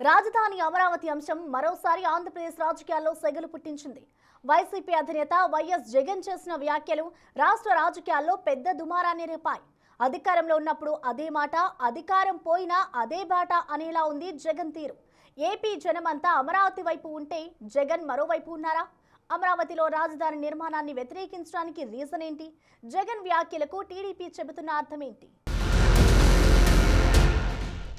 రాజధాని అమరావతి అంశం మరోసారి ఆంధ్రప్రదేశ్ రాజకీయాల్లో సెగలు పుట్టించింది. వైసీపీ అధినేత వైఎస్ జగన్ చేసిన వ్యాఖ్యలు రాష్ట్ర రాజకీయాల్లో పెద్ద దుమారాన్ని రేపాయి. అధికారంలో ఉన్నప్పుడు అదే మాట, అధికారం పోయినా అదే బాట అనేలా ఉంది జగన్ తీరు. ఏపీ జనమంతా అమరావతి వైపు ఉంటే జగన్ మరోవైపు ఉన్నారా? అమరావతిలో రాజధాని నిర్మాణాన్ని వ్యతిరేకించడానికి రీజన్ ఏంటి? జగన్ వ్యాఖ్యలకు టీడీపీ చెబుతున్న అర్థమేంటి?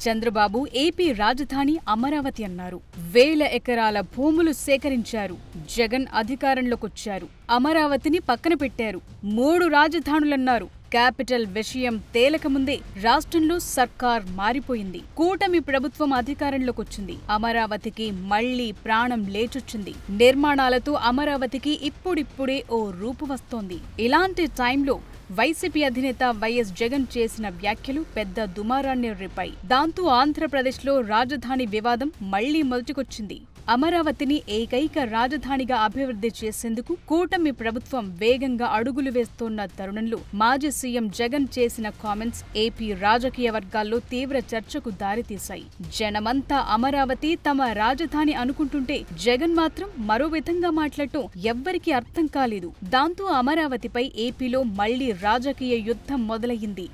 చంద్రబాబు ఏపీ రాజధాని అమరావతి అన్నారు. వేల ఎకరాల భూములు సేకరించారు. జగన్ అధికారంలోకొచ్చారు. అమరావతిని పక్కన పెట్టారు. 3 రాజధానులన్నారు. క్యాపిటల్ విషయం తేలకముందే రాష్ట్రంలో సర్కార్ మారిపోయింది. కూటమి ప్రభుత్వం అధికారంలోకొచ్చింది. అమరావతికి మళ్లీ ప్రాణం లేచొచ్చింది. నిర్మాణాలతో అమరావతికి ఇప్పుడిప్పుడే ఓ రూపు వస్తోంది. ఇలాంటి టైంలో వైసీపీ అధినేత వైఎస్ జగన్ చేసిన వ్యాఖ్యలు పెద్ద దుమారాన్ని రేపాయి. దాంతో ఆంధ్రప్రదేశ్లో రాజధాని వివాదం మళ్లీ మొదటికొచ్చింది. అమరావతిని ఏకైక రాజధానిగా అభివృద్ధి చేసేందుకు కూటమి ప్రభుత్వం వేగంగా అడుగులు వేస్తోన్న తరుణంలో మాజీ సీఎం జగన్ చేసిన కామెంట్స్ ఏపీ రాజకీయ వర్గాల్లో తీవ్ర చర్చకు దారితీశాయి. జనమంతా అమరావతి తమ రాజధాని అనుకుంటుంటే జగన్ మాత్రం మరో విధంగా మాట్లాడటం ఎవ్వరికీ అర్థం కాలేదు. దాంతో అమరావతిపై ఏపీలో మళ్లీ రాజకీయ యుద్ధం మొదలయ్యింది.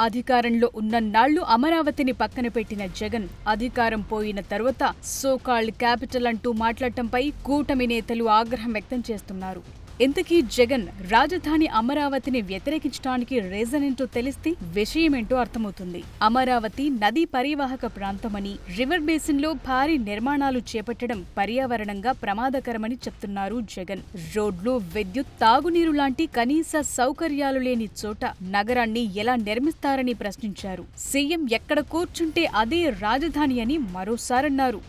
అధికారంలో ఉన్నన్నాళ్లు అమరావతిని పక్కన పెట్టిన జగన్ అధికారం పోయిన తరువాత సోకాల్డ్ క్యాపిటల్ అంటూ మాట్లాడటంపై కూటమి నేతలు ఆగ్రహం వ్యక్తం చేస్తున్నారు. ఇంతకీ జగన్ రాజధాని అమరావతిని వ్యతిరేకించడానికి రీజన్ ఏంటో తెలిస్తే విషయమేంటో అర్థమవుతుంది. అమరావతి నదీ పరివాహక ప్రాంతమని, రివర్ బేసిన్లో భారీ నిర్మాణాలు చేపట్టడం పర్యావరణంగా ప్రమాదకరమని చెప్తున్నారు జగన్. రోడ్లు, విద్యుత్, తాగునీరు లాంటి కనీస సౌకర్యాలు లేని చోట నగరాన్ని ఎలా నిర్మిస్తారని ప్రశ్నించారు. సీఎం ఎక్కడ కూర్చుంటే అదే రాజధాని అని మరోసారన్నారు.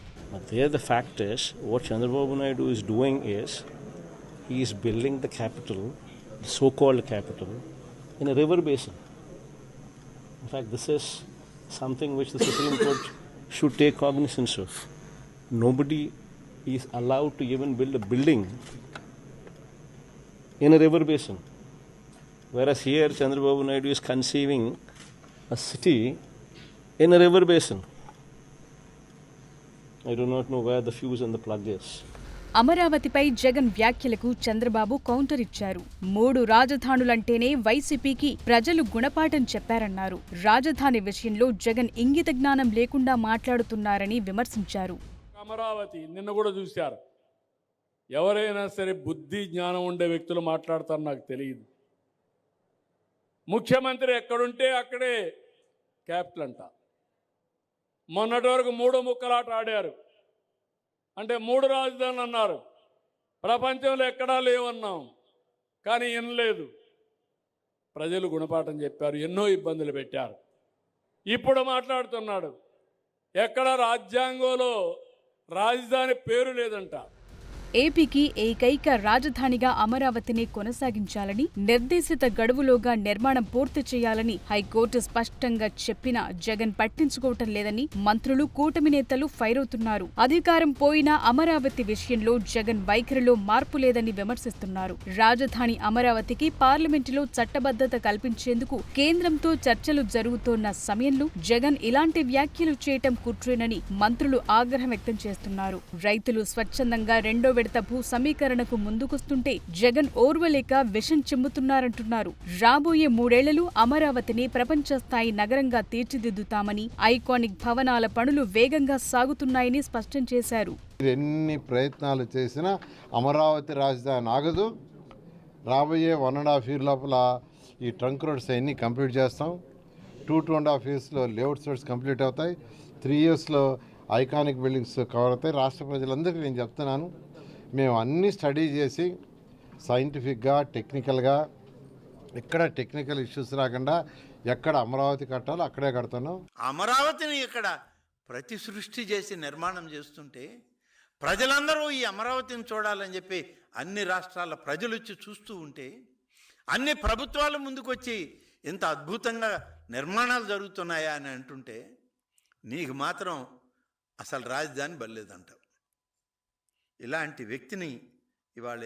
He is building the capital, the so-called capital, in a river basin. In fact, this is something which the Supreme Court should take cognizance of. Nobody is allowed to even build a building in a river basin. Whereas here, Chandrababu Naidu is conceiving a city in a river basin. I do not know where the fuse and the plug is. అమరావతిపై Jagan వ్యాఖ్యలకు Chandrababu counter ఇచ్చారు. 3 రాజధానులంటేనే వైసీపీకి ప్రజలు గుణపాఠం చెప్పారన్నారు. రాజధాని విషయంలో జగన్ ఇంగిత జ్ఞానం లేకుండా మాట్లాడుతున్నారని విమర్శించారు. అమరావతి నిన్న కూడా చూశారు. ఎవరైనా సరే బుద్ధి జ్ఞానం ఉండే వ్యక్తులు మాట్లాడతారు నాకు తెలియదు. ముఖ్యమంత్రి ఎక్కడుంటే అక్కడే క్యాపిటల్ అంట. మొన్నటి వరకు 3 ముక్కలాట ఆడారు. అంటే 3 రాజధానులు అన్నారు. ప్రపంచంలో ఎక్కడా లేవన్నాం, కానీ వినలేదు. ప్రజలు గుణపాఠం చెప్పారు, ఎన్నో ఇబ్బందులు పెట్టారు. ఇప్పుడు మాట్లాడుతున్నాడు, ఎక్కడ రాజ్యాంగంలో రాజధాని పేరు లేదంట. ఏపీకి ఏకైక రాజధానిగా అమరావతిని కొనసాగించాలని, నిర్దేశిత గడువులోగా నిర్మాణం పూర్తి చేయాలని హైకోర్టు స్పష్టంగా చెప్పినా జగన్ పట్టించుకోవటం లేదని మంత్రులు, కూటమి నేతలు ఫైర్ అవుతున్నారు. అధికారం పోయినా అమరావతి విషయంలో జగన్ వైఖరిలో మార్పు లేదని విమర్శిస్తున్నారు. రాజధాని అమరావతికి పార్లమెంటులో చట్టబద్ధత కల్పించేందుకు కేంద్రంతో చర్చలు జరుగుతోన్న సమయంలో జగన్ ఇలాంటి వ్యాఖ్యలు చేయటం కుట్రేనని మంత్రులు ఆగ్రహం వ్యక్తం చేస్తున్నారు. రైతులు స్వచ్ఛందంగా రెండో విడత భూ సమీకరణకు ముందుకొస్తుంటే జగన్ ఓర్వలేక విషం చిమ్ముతున్నారంటున్నారు. రాబోయే 3 ఏళ్లలో అమరావతిని ప్రపంచ స్థాయి నగరంగా తీర్చిదిద్దుతామని, ఐకానిక్ భవనాల పనులు వేగంగా సాగుతున్నాయని స్పష్టం చేశారు. ఎన్ని ప్రయత్నాలు చేసినా అమరావతి రాజధాని ఆగదు. రాబోయే 1.5 year లోపల ఈ ట్రంక్ రోడ్స్ అన్ని కంప్లీట్ చేస్తాం. 2.5 yearsలో లేఅవుట్ రోడ్స్ కంప్లీట్ అవుతాయి. 3 yearsలో ఐకానిక్ బిల్డింగ్స్ కవర్ అవుతాయి. రాష్ట్ర ప్రజలందరికీ నేను చెప్తున్నాను, మేము అన్నీ స్టడీ చేసి సైంటిఫిక్గా, టెక్నికల్గా, ఎక్కడ టెక్నికల్ ఇష్యూస్ రాకుండా ఎక్కడ అమరావతి కట్టాలో అక్కడే కడతాను. అమరావతిని ఇక్కడ ప్రతి సృష్టి చేసి నిర్మాణం చేస్తుంటే ప్రజలందరూ ఈ అమరావతిని చూడాలని చెప్పి అన్ని రాష్ట్రాల ప్రజలు వచ్చి చూస్తూ ఉంటే, అన్ని ప్రభుత్వాలు ముందుకొచ్చి ఇంత అద్భుతంగా నిర్మాణాలు జరుగుతున్నాయా అని అంటుంటే నీకు మాత్రం అసలు రాజధాని బలేదంటావు. ఇలాంటి వ్యక్తిని ఇవాళ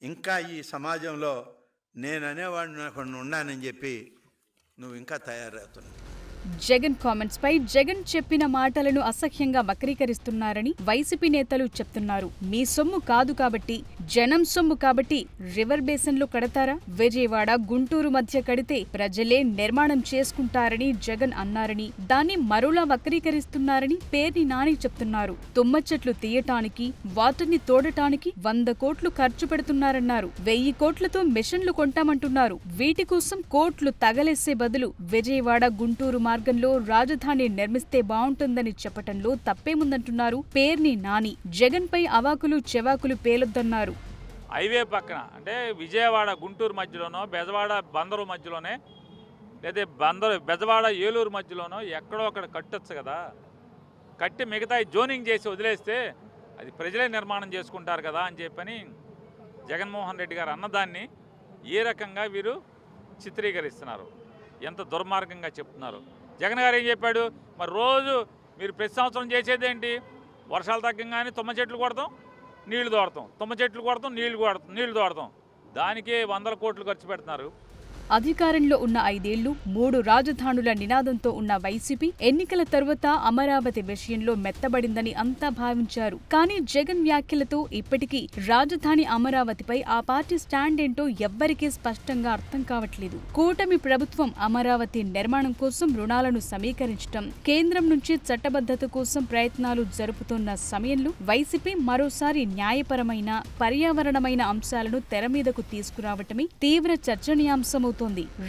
ఇంకా ఈ సమాజంలో నేను అనేవాడిని ఉన్నానని చెప్పి నువ్వు ఇంకా తయారవుతున్నావు. జగన్ కామెంట్స్ పై జగన్ చెప్పిన మాటలను అసహ్యంగా వక్రీకరిస్తున్నారని వైసీపీ నేతలు చెప్తున్నారు. మీ సొమ్ము కాదు కాబట్టి, జనం సొమ్ము కాబట్టి రివర్ బేసిన్లో కడతారా? విజయవాడ గుంటూరు మధ్య కడితే ప్రజలే నిర్మాణం చేసుకుంటారని జగన్ అన్నారని, దాన్ని మరోలా వక్రీకరిస్తున్నారని పేర్ని నాని చెప్తున్నారు. తుమ్మ చెట్లు తీయటానికి, వాటిని తోడటానికి 100 కోట్లు ఖర్చు పెడుతున్నారన్నారు. 1000 కోట్లతో మిషన్లు కొంటామంటున్నారు. వీటి కోసం కోట్లు తగలేసే బదులు విజయవాడ గుంటూరు మార్గంలో రాజధాని నిర్మిస్తే బావుంటుందని చెప్పటంలో తప్పేముందంటున్నారు పేర్ని నాని. జగన్ పై అవాకులు చెవాకులు పేలొద్దన్నారు. హైవే పక్కన అంటే విజయవాడ గుంటూరు మధ్యలోనో, బెజవాడ బందరు మధ్యలోనే, లేదా బెజవాడ ఏలూరు మధ్యలోనో ఎక్కడో అక్కడ కట్టొచ్చు కదా. కట్టి మిగతా జోనింగ్ చేసి వదిలేస్తే అది ప్రజలే నిర్మాణం చేసుకుంటారు కదా అని చెప్పని జగన్మోహన్ రెడ్డి గారు అన్నదాన్ని ఏ రకంగా వీరు చిత్రీకరిస్తున్నారు, ఎంత దుర్మార్గంగా చెప్తున్నారు. జగన్ గారు ఏం చెప్పాడు? మరి రోజు మీరు ప్రతి సంవత్సరం చేసేదేంటి? వర్షాలు తగ్గంగానే తుమ్మ చెట్లు కొడతాం, నీళ్లు తోడతాం, తుమ్మ చెట్లు కొడతాం, నీళ్లు తోడతాం. దానికే 100 కోట్లు ఖర్చు పెడుతున్నారు. అధికారంలో ఉన్న 5 ఏళ్లు 3 రాజధానుల నినాదంతో ఉన్న వైసీపీ ఎన్నికల తరువాత అమరావతి విషయంలో మెత్తబడిందని అంతా భావించారు. కానీ జగన్ వ్యాఖ్యలతో ఇప్పటికీ రాజధాని అమరావతిపై ఆ పార్టీ స్టాండ్ ఏంటో ఎవ్వరికీ స్పష్టంగా అర్థం కావట్లేదు. కూటమి ప్రభుత్వం అమరావతి నిర్మాణం కోసం రుణాలను సమీకరించడం, కేంద్రం నుంచి చట్టబద్ధత కోసం ప్రయత్నాలు జరుపుతున్న సమయంలో వైసీపీ మరోసారి న్యాయపరమైన, పర్యావరణమైన అంశాలను తెర మీదకు తీసుకురావటమే తీవ్ర చర్చనీయాంశమవుతోంది.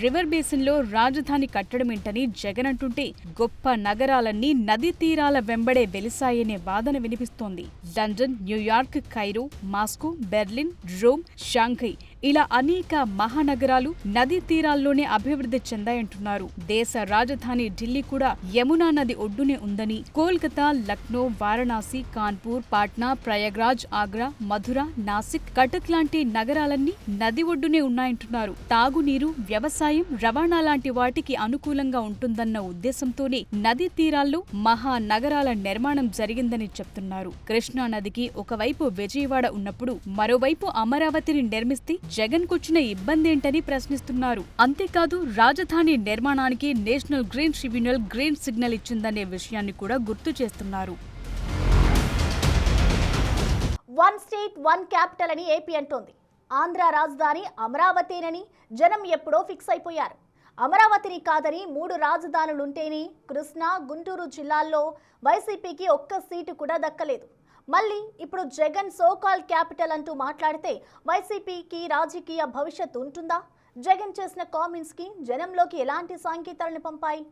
రివర్ బేసిన్ లో రాజధాని కట్టడమేంటని జగన్ అంటుంటే గొప్ప నగరాలన్నీ నదీ తీరాల వెంబడే వెలిసాయనే వాదన వినిపిస్తోంది. London, New York, Cairo, Moscow, Berlin, Rome, Shanghai ఇలా అనేక మహానగరాలు నదీ తీరాల్లోనే అభివృద్ధి చెందాయంటున్నారు. దేశ రాజధాని ఢిల్లీ కూడా యమునా నది ఒడ్డునే ఉందని, కోల్కతా, లక్నో, వారణాసి, కాన్పూర్, పాట్నా, ప్రయాగ్రాజ్, ఆగ్రా, మధుర, నాసిక్, కటక్ లాంటి నగరాలన్నీ నది ఒడ్డునే ఉన్నాయంటున్నారు. తాగునీరు, వ్యవసాయం, రవాణా లాంటి వాటికి అనుకూలంగా ఉంటుందన్న ఉద్దేశంతోనే నదీ తీరాల్లో మహానగరాల నిర్మాణం జరిగిందని చెప్తున్నారు. కృష్ణా నదికి ఒకవైపు విజయవాడ ఉన్నప్పుడు మరోవైపు అమరావతిని నిర్మిస్తే జగన్ కొచ్చిన ఇబ్బందేంటని ప్రశ్నిస్తున్నారు. అంతేకాదు రాజధాని నిర్మాణానికి national green tribunal green signal ఇచ్చిందనే విషయాన్ని కూడా గుర్తు చేస్తున్నారు. వన్ స్టేట్ వన్ క్యాపిటల్ అని ఏపీ అంటోంది. ఆంధ్ర రాజధాని అమరావతినని జనం ఎప్పుడో ఫిక్స్ అయిపోయారు. అమరావతిని కాదని 3 రాజధానులుంటేనే కృష్ణా, గుంటూరు జిల్లాల్లో వైసీపీకి ఒక్క సీటు కూడా దక్కలేదు. మళ్ళీ ఇప్పుడు జగన్ సోకాల్ క్యాపిటల్ అంటూ మాట్లాడితే వైసీపీకి రాజకీయ భవిష్యత్తు ఉంటుందా? జగన్ చేసిన కామెంట్స్కి జనంలోకి ఎలాంటి సంకేతాలను పంపాయి?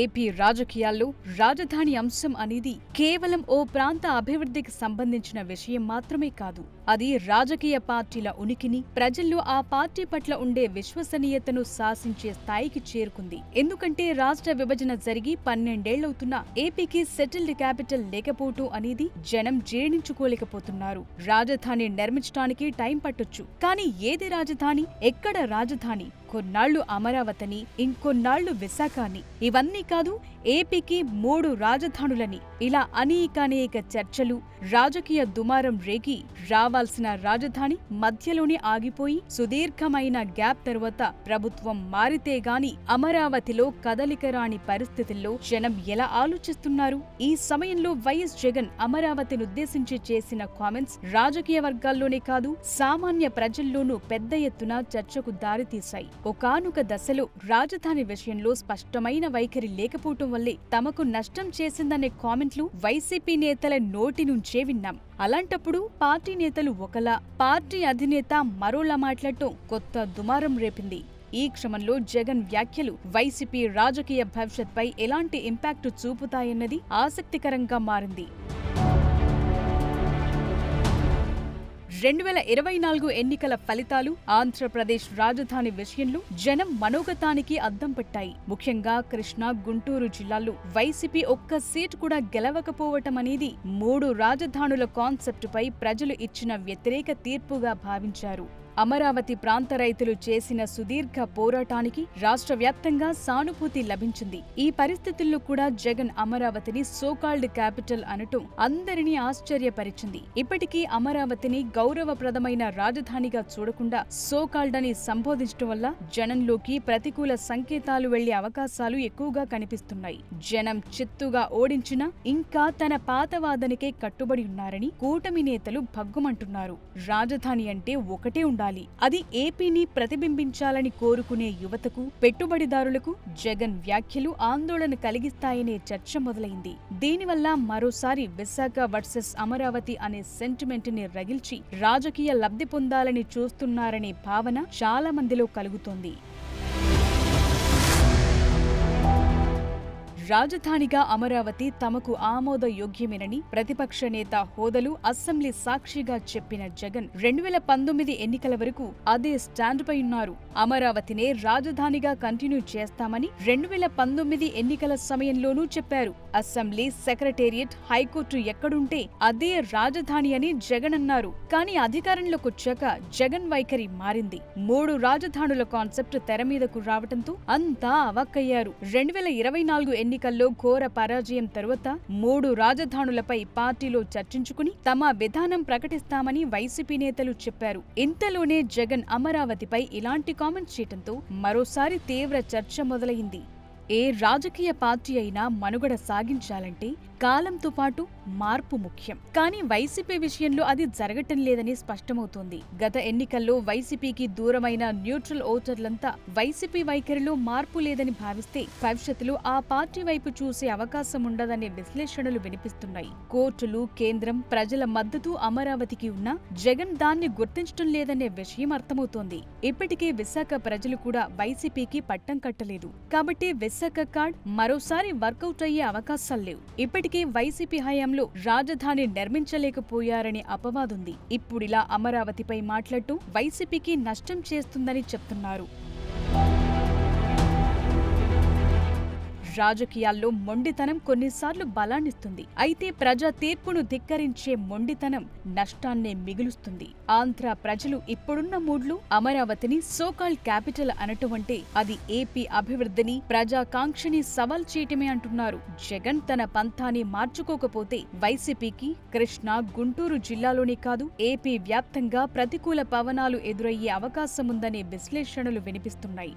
ఏపీ రాజకీయాల్లో రాజధాని అంశం అనేది కేవలం ఓ ప్రాంత అభివృద్ధికి సంబంధించిన విషయం మాత్రమే కాదు. అది రాజకీయ పార్టీల ఉనికిని, ప్రజల్లో ఆ పార్టీ పట్ల ఉండే విశ్వసనీయతను శాసించే స్థాయికి చేరుకుంది. ఎందుకంటే రాష్ట్ర విభజన జరిగి 12 ఏళ్లవుతున్నా ఏపీకి సెటిల్డ్ క్యాపిటల్ లేకపోవటం అనేది జనం జీర్ణించుకోలేకపోతున్నారు. రాజధాని నిర్మించడానికి టైం పట్టొచ్చు, కానీ ఏది రాజధాని, ఎక్కడ రాజధాని? కొన్నాళ్లు అమరావతిని, ఇంకొన్నాళ్లు విశాఖని. ఇవన్నీ కాదు, ఏపీకి 3 రాజధానులని. ఇలా అనేక చర్చలు, రాజకీయ దుమారం రేగి రావాల్సిన రాజధాని మధ్యలోనే ఆగిపోయి సుదీర్ఘమైన గ్యాప్ తరువాత ప్రభుత్వం మారితే గాని అమరావతిలో కదలిక రాని పరిస్థితుల్లో జనం ఎలా ఆలోచిస్తున్నారు? ఈ సమయంలో వైఎస్ జగన్ అమరావతినుద్దేశించి చేసిన కామెంట్స్ రాజకీయ వర్గాల్లోనే కాదు, సామాన్య ప్రజల్లోనూ పెద్ద ఎత్తున చర్చకు దారితీశాయి. ఒకానొక దశలో రాజధాని విషయంలో స్పష్టమైన వైఖరి లేకపోవటం వల్లే తమకు నష్టం చేసిందనే కామెంట్లు వైసీపీ నేతల నోటి నుంచే విన్నాం. అలాంటప్పుడు పార్టీ నేతలు ఒకలా, పార్టీ అధినేత మరోలా మాట్లాడటం కొత్త దుమారం రేపింది. ఈ క్రమంలో జగన్ వ్యాఖ్యలు వైసీపీ రాజకీయ భవిష్యత్పై ఎలాంటి ఇంపాక్ట్ చూపుతాయన్నది ఆసక్తికరంగా మారింది. 2024 ఎన్నికల ఫలితాలు ఆంధ్రప్రదేశ్ రాజధాని విషయంలో జనం మనోగతానికి అద్దం పట్టాయి. ముఖ్యంగా కృష్ణా, గుంటూరు జిల్లాల్లో వైసీపీ ఒక్క సీటు కూడా గెలవకపోవటం అనేది 3 రాజధానుల కాన్సెప్టుపై ప్రజలు ఇచ్చిన వ్యతిరేక తీర్పుగా భావించారు. అమరావతి ప్రాంత రైతులు చేసిన సుదీర్ఘ పోరాటానికి రాష్ట్ర వ్యాప్తంగా సానుభూతి లభించింది. ఈ పరిస్థితుల్లో కూడా జగన్ అమరావతిని సోకాల్డ్ క్యాపిటల్ అనటం అందరినీ ఆశ్చర్యపరిచింది. ఇప్పటికీ అమరావతిని గౌరవప్రదమైన రాజధానిగా చూడకుండా సోకాల్డ్ అని సంబోధించడం వల్ల జనంలోకి ప్రతికూల సంకేతాలు వెళ్లే అవకాశాలు ఎక్కువగా కనిపిస్తున్నాయి. జనం చిత్తుగా ఓడించినా ఇంకా తన పాతవాదనకే కట్టుబడి ఉన్నారని కూటమి నేతలు భగ్గుమంటున్నారు. రాజధాని అంటే ఒకటే ఉండాలి, అది ఏపీని ప్రతిబింబించాలని కోరుకునే యువతకు, పెట్టుబడిదారులకు జగన్ వ్యాఖ్యలు ఆందోళన కలిగిస్తాయనే చర్చ మొదలైంది. దీనివల్ల మరోసారి విశాఖ వర్సెస్ అమరావతి అనే సెంటిమెంట్ ని రగిల్చి రాజకీయ లబ్ధి పొందాలని చూస్తున్నారనే భావన చాలా మందిలో కలుగుతోంది. రాజధానిగా అమరావతి తమకు ఆమోదయోగ్యమేనని ప్రతిపక్ష నేత హోదలు అసెంబ్లీ సాక్షిగా చెప్పిన జగన్ 2019 ఎన్నికల వరకు అదే స్టాండ్పై ఉన్నారు. అమరావతినే రాజధానిగా కంటిన్యూ చేస్తామని 2019 ఎన్నికల సమయంలోనూ చెప్పారు. అసెంబ్లీ, సెక్రటేరియట్, హైకోర్టు ఎక్కడుంటే అదే రాజధాని అని జగన్ అన్నారు. కానీ అధికారంలోకొచ్చాక జగన్ వైఖరి మారింది. 3 రాజధానుల కాన్సెప్ట్ తెర మీదకు రావడంతో అంతా అవాక్కయ్యారు. 2024 ఎన్నికల్లో ఘోర పరాజయం తరువాత 3 రాజధానులపై పార్టీలో చర్చించుకుని తమ విధానం ప్రకటిస్తామని వైసీపీ నేతలు చెప్పారు. ఇంతలోనే జగన్ అమరావతిపై ఇలాంటి కామెంట్స్ చేయడంతో మరోసారి తీవ్ర చర్చ మొదలైంది. ఏ రాజకీయ పార్టీ అయినా మనుగడ సాగించాలంటే కాలంతో పాటు మార్పు ముఖ్యం. కానీ వైసీపీ విషయంలో అది జరగటం లేదని స్పష్టమవుతోంది. గత ఎన్నికల్లో వైసీపీకి దూరమైన న్యూట్రల్ ఓటర్లంతా వైసీపీ వైఖరిలో మార్పు లేదని భావిస్తే భవిష్యత్తులో ఆ పార్టీ వైపు చూసే అవకాశం ఉండదనే విశ్లేషణలు వినిపిస్తున్నాయి. కోర్టులు, కేంద్రం, ప్రజల మద్దతు అమరావతికి ఉన్నా జగన్ దాన్ని గుర్తించడం లేదనే విషయం అర్థమవుతోంది. ఇప్పటికే విశాఖ ప్రజలు కూడా వైసీపీకి పట్టం కట్టలేదు. కాబట్టి విశాఖ కార్డ్ మరోసారి వర్కౌట్ అయ్యే అవకాశాలు లేవు. ఇప్పటికే వైసీపీ హయాంలో రాజధాని నిర్మించలేకపోయారనే అపవాదుంది. ఇప్పుడిలా అమరావతిపై మాట్లాడటం వైసీపీకి నష్టం చేస్తుందని చెప్తున్నారు. రాజకీయాల్లో మొండితనం కొన్నిసార్లు బలాన్నిస్తుంది. అయితే ప్రజా తీర్పును ధిక్కరించే మొండితనం నష్టాన్నే మిగులుస్తుంది. ఆంధ్ర ప్రజలు ఇప్పుడున్న మూడ్లు అమరావతిని సోకాల్డ్ క్యాపిటల్ అనటం అంటే అది ఏపీ అభివృద్ధిని, ప్రజాకాంక్షని సవాల్ చేయటమే అంటున్నారు. జగన్ తన పంథాని మార్చుకోకపోతే వైసీపీకి కృష్ణా, గుంటూరు జిల్లాలోనే కాదు ఏపీ వ్యాప్తంగా ప్రతికూల పవనాలు ఎదురయ్యే అవకాశముందనే విశ్లేషణలు వినిపిస్తున్నాయి.